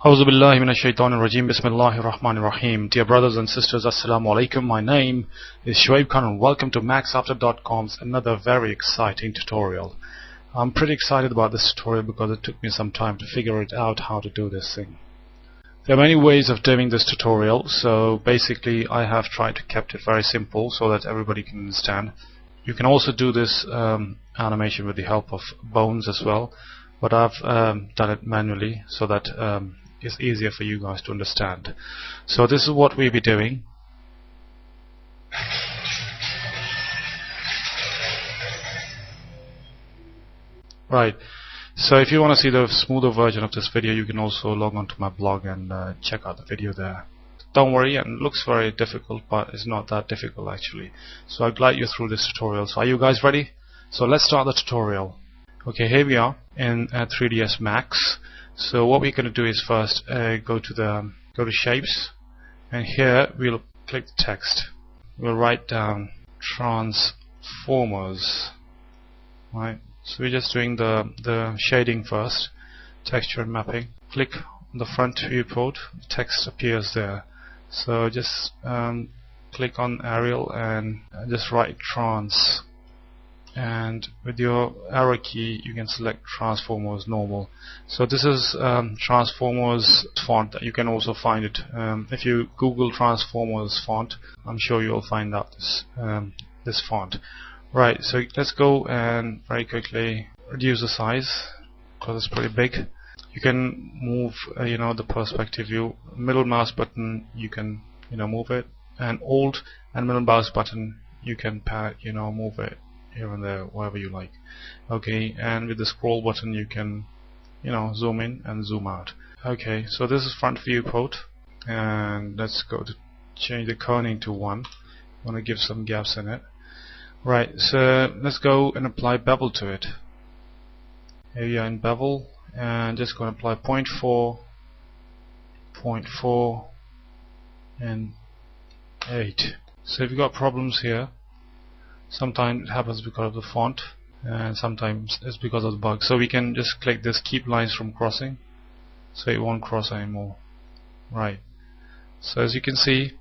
Auzu billahi minash shaitanir rajim. Bismillahir rahmanir rahim. Dear brothers and sisters, assalamu alaikum. My name is Shoaib Khan and welcome to maxafter.com's another very exciting tutorial. I'm pretty excited about this tutorial because it took me some time to figure it out how to do this thing. There are many ways of doing this tutorial, so basically I have tried to keep it very simple so that everybody can understand. You can also do this animation with the help of bones as well, but I've done it manually so that it's easier for you guys to understand. So this is what we'll be doing. Right, so if you want to see the smoother version of this video, you can also log on to my blog and check out the video there. Don't worry, it looks very difficult, but it's not that difficult actually. So I'll guide you through this tutorial. So are you guys ready? So let's start the tutorial. Okay, here we are in 3ds Max. So what we're going to do is first go to shapes, and here we'll click the text. We'll write down transformers. Right. So we're just doing the shading first, texture and mapping. Click on the front viewport, text appears there. So just click on Arial and just write trans, and with your arrow key you can select transformers normal. So this is transformers font. You can also find it if you Google transformers font. I'm sure you'll find out this font. Right, so let's go and very quickly reduce the size because it's pretty big. You can move the perspective view. Middle mouse button you can move it, and Alt and middle mouse button you can move it here and there wherever you like. Okay, and with the scroll button you can zoom in and zoom out. Okay, so this is front viewport, and let's go to change the kerning to 1. I want to give some gaps in it. Right, so let's go and apply bevel to it. Here we are in bevel, and just going to apply 0.4, 0.4 and 8. So if you've got problems here, sometimes it happens because of the font and sometimes it's because of the bug. So we can just click this keep lines from crossing, so it won't cross anymore. Right, so as you can see,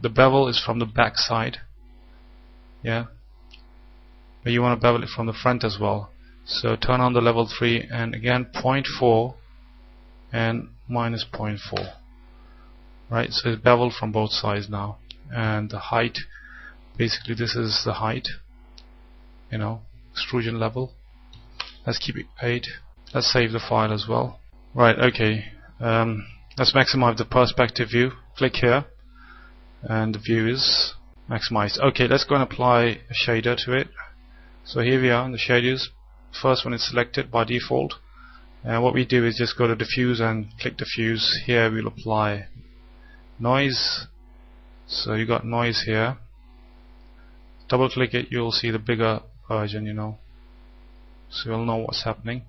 the bevel is from the back side, yeah, but you want to bevel it from the front as well. So turn on the level 3 and again 0.4 and minus 0.4. Right, so it's beveled from both sides now. And the height, basically this is the height, extrusion level. Let's keep it 8. Let's save the file as well. Right, okay, let's maximize the perspective view. Click here and the view is maximized. Okay, let's go and apply a shader to it. So here we are in the shaders. First one is selected by default, and what we do is just go to diffuse and click diffuse. Here we'll apply noise. So you got noise here. Double click it, you'll see the bigger version, so you'll know what's happening.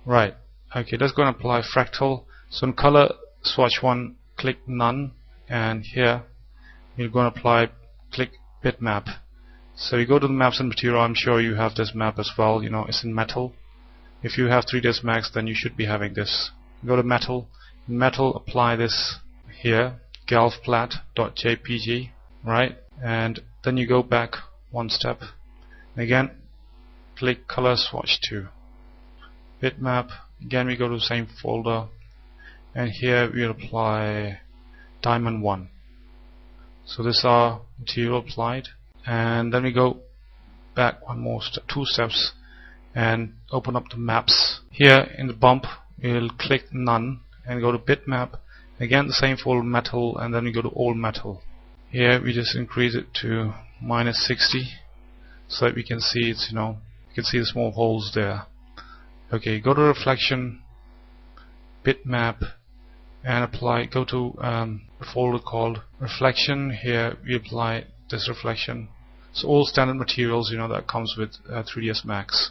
Right, okay, let's go and apply fractal. So in color swatch 1, click none, and here we're going to apply click bitmap. So you go to the maps and material. I'm sure you have this map as well. It's in metal. If you have 3ds Max, then you should be having this. Go to metal. In metal, apply this here, galfplat.jpg, right? And then you go back one step. Again, click color swatch 2, bitmap. Again, we go to the same folder, and here we'll apply diamond 1. So this is our material applied. And then we go back one more two steps and open up the maps. Here in the bump we'll click none and go to bitmap. Again the same folder, metal, and then we go to all metal. Here we just increase it to minus 60 so that we can see it's you can see the small holes there. Okay, go to reflection, bitmap, and apply. Go to a folder called reflection. Here we apply this reflection. So all standard materials that comes with 3ds Max.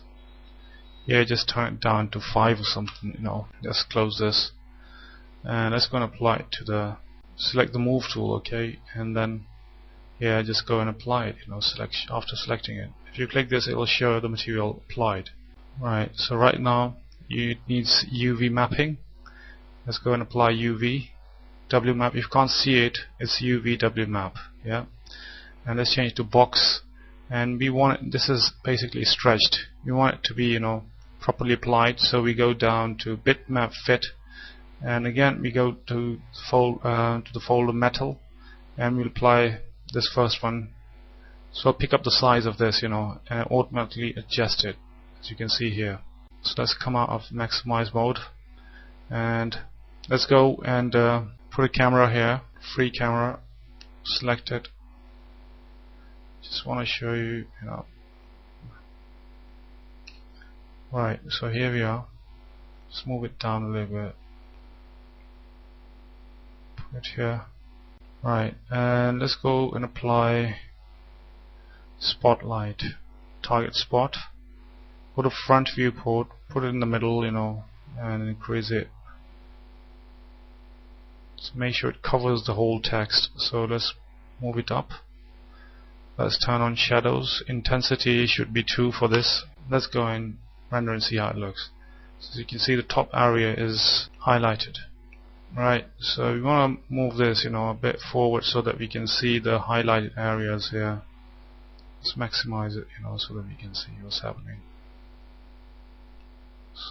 Here just turn it down to 5 or something, just close this, and let's go and apply it to select the move tool. Okay, and then here just go and apply it, after selecting it. If you click this, it will show the material applied. Right, so right now it needs UV mapping. Let's go and apply UV W map. If you can't see it, it's UV W map. Yeah. And let's change to box. And we want it, this is basically stretched. We want it to be, properly applied. So we go down to bitmap fit, and again we go to the folder metal, and we'll apply this first one. So I'll pick up the size of this, and automatically adjust it, as you can see here. So let's come out of maximize mode, and let's go and put a camera here, free camera, select it. Just want to show you, right, so here we are. Let's move it down a little bit, put it here. Right, and let's go and apply spotlight, target spot. Put a front viewport, put it in the middle, and increase it. So make sure it covers the whole text. So let's move it up. Let's turn on shadows. Intensity should be 2 for this. Let's go and render and see how it looks. So as you can see, the top area is highlighted. Right, so we want to move this, a bit forward so that we can see the highlighted areas here. Let's maximize it, so that we can see what's happening.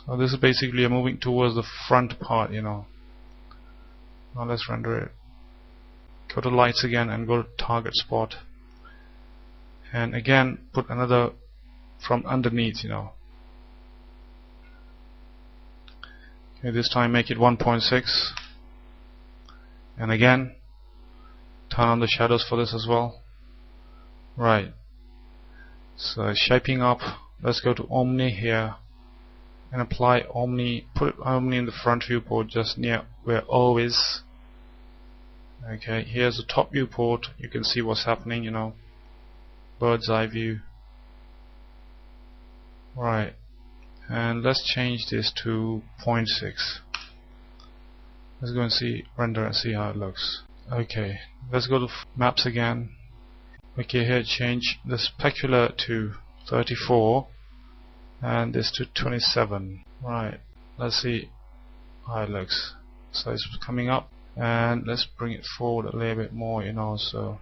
So this is basically moving towards the front part, Now let's render it. Go to lights again and go to target spot. And again, put another from underneath, Okay, this time make it 1.6. And again, turn on the shadows for this as well. Right. So shaping up, let's go to Omni here and apply Omni, put Omni in the front viewport just near where O is. Okay, here's the top viewport, you can see what's happening, bird's eye view. Right, and let's change this to 0.6. Let's go and see, render and see how it looks. Okay, let's go to maps again. Okay, here change the specular to 34 and this to 27. Right, let's see how it looks. So it's coming up, and let's bring it forward a little bit more, so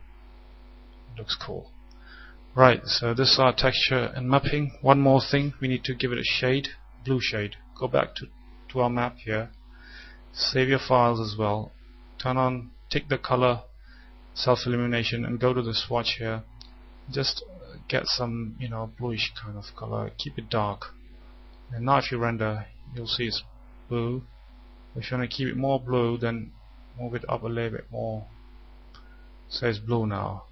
it looks cool. Right, so this is our texture and mapping. One more thing, we need to give it a shade, blue shade. Go back to our map here, save your files as well, turn on, tick the color, self-illumination, and go to the swatch here. Just get some, bluish kind of color, keep it dark. And now if you render, you'll see it's blue. If you want to keep it more blue, then move it up a little bit more. So it's blue now.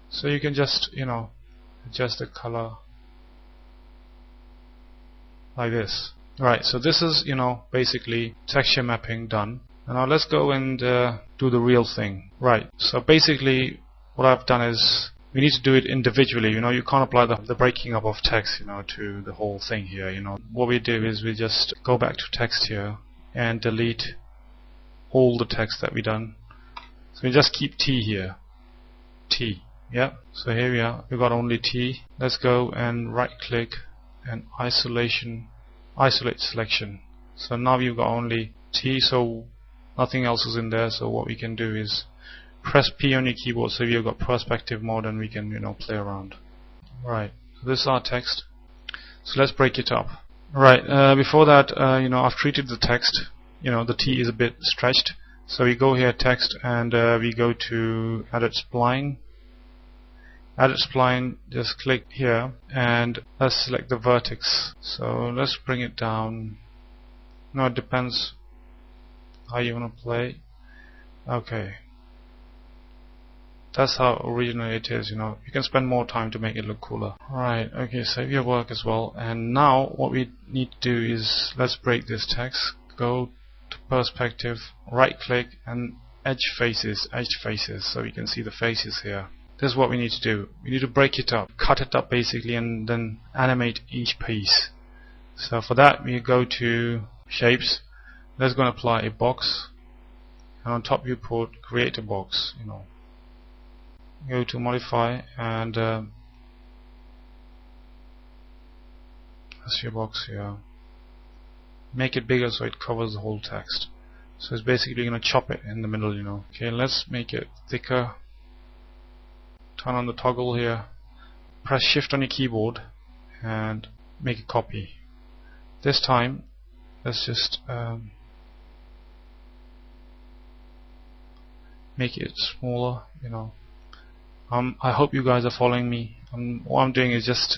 So you can just, adjust the color like this. Right, so this is, basically texture mapping done. And now let's go and do the real thing. Right, so basically what I've done is we need to do it individually. You can't apply the breaking up of text, to the whole thing here. What we do is we just go back to text here and delete all the text that we done. So we just keep T here. T. Yeah. So here we are. We've got only T. Let's go and right click and isolate selection. So now we've got only T, so nothing else is in there. So what we can do is press P on your keyboard, so you've got perspective mode, and we can play around. Right, so this is our text. So let's break it up. Right, before that, I've treated the text. The T is a bit stretched, so we go here text, and we go to edit spline. Edit spline, just click here, and let's select the vertex. So let's bring it down. No, it depends how you want to play. Okay. That's how originally it is, You can spend more time to make it look cooler. Right, okay, save your work as well. And now what we need to do is, let's break this text. Go to perspective, right click, and edge faces. So we can see the faces here. This is what we need to do. We need to break it up, cut it up basically, and then animate each piece. So for that we go to shapes. Let's go and apply a box. And on top viewport, create a box, Go to modify, and that's your box here. Make it bigger so it covers the whole text. So it's basically going to chop it in the middle, Okay, let's make it thicker. Turn on the toggle here. Press shift on your keyboard and make a copy. This time let's just make it smaller, I hope you guys are following me. What I'm doing is just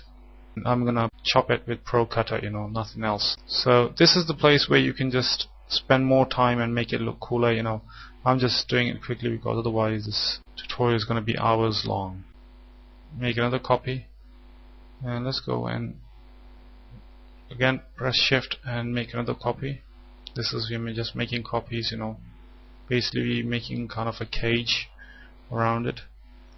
I'm gonna chop it with Pro Cutter, nothing else. So this is the place where you can just spend more time and make it look cooler, I'm just doing it quickly because otherwise this tutorial is going to be hours long. Make another copy, and let's go and again press shift and make another copy. This is just making copies, basically making kind of a cage around it.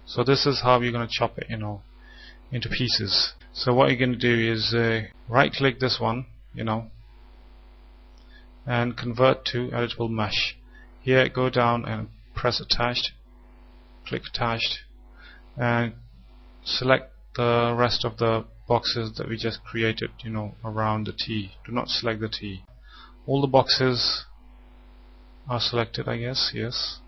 So this is how you're going to chop it, into pieces. So what you're going to do is right click this one, and convert to editable mesh. Here, go down and press attached, click attached, and select the rest of the boxes that we just created, around the T. Do not select the T. All the boxes are selected, I guess. Yes.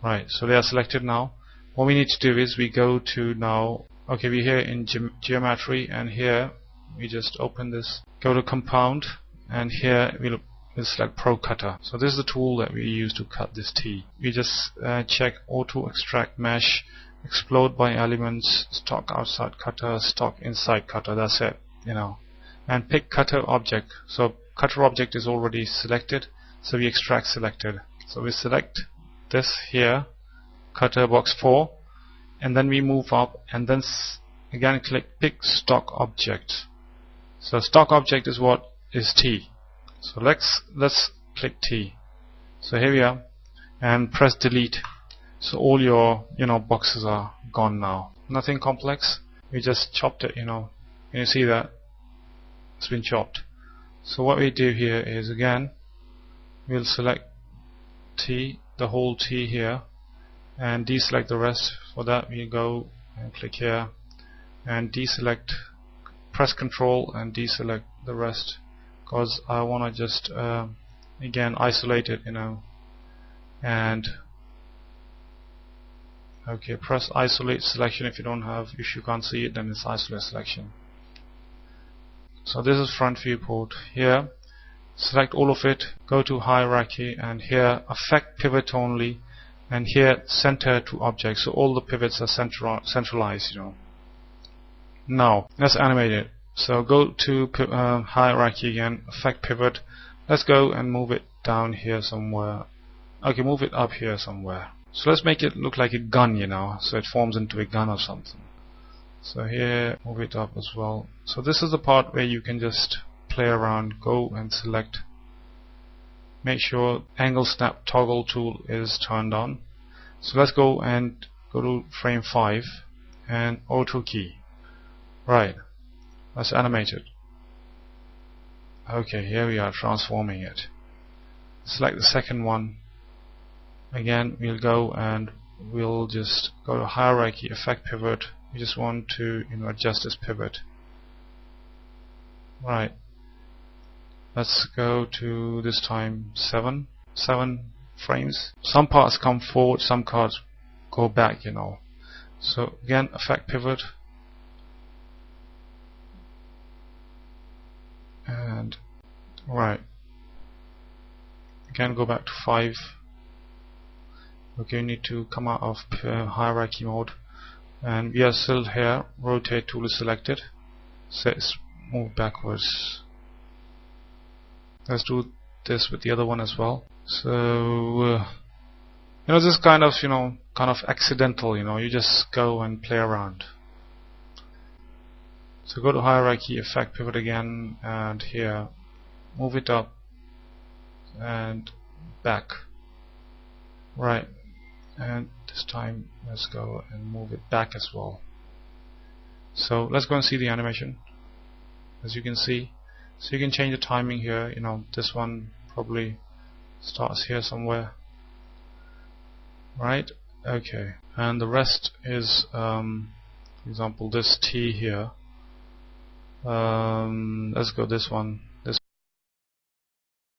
Right, so they are selected now. What we need to do is we go to now, okay, we're here in geometry, and here we just open this, go to compound, and here we'll select Pro Cutter. So this is the tool that we use to cut this T. We just check auto extract mesh, explode by elements, stock outside cutter, stock inside cutter. That's it, and pick cutter object. So cutter object is already selected, so we extract selected. So we select this here, cutter box 4, and then we move up and then again click pick stock object. So stock object is what is T. So let's click T. So here we are, and press delete. So all your boxes are gone now. Nothing complex. We just chopped it, and you see that it's been chopped. So what we do here is again we'll select T, the whole T here, and deselect the rest. For that we go and click here and deselect, press Ctrl and deselect the rest, because I want to just again isolate it, and okay, press isolate selection. If you can't see it, then it's isolate selection. So this is front viewport. Here select all of it, go to hierarchy, and here affect pivot only, and here center to object. So all the pivots are centralized, Now let's animate it. So go to hierarchy again, affect pivot. Let's go and move it down here somewhere. Okay, move it up here somewhere. So let's make it look like a gun, so it forms into a gun or something. So here, move it up as well. So this is the part where you can just play around, go and select. Make sure angle snap toggle tool is turned on. So let's go and go to frame 5 and auto key. Right, let's animate it. Okay, here we are transforming it. Select the second one. Again, we'll go and we'll just go to hierarchy, affect pivot. We just want to adjust this pivot. Right. Let's go to this time 7 frames. Some parts come forward, some parts go back, So again, affect pivot, and right. Again, go back to 5. Okay, you need to come out of hierarchy mode, and we are still here. Rotate tool is selected. So let's move backwards. Let's do this with the other one as well. So this is kind of accidental. You just go and play around. So go to hierarchy, affect pivot again, and here move it up and back. Right, and this time let's go and move it back as well. So let's go and see the animation. As you can see, so you can change the timing here. This one probably starts here somewhere. Right, okay, and the rest is for example this T here. Let's go this one.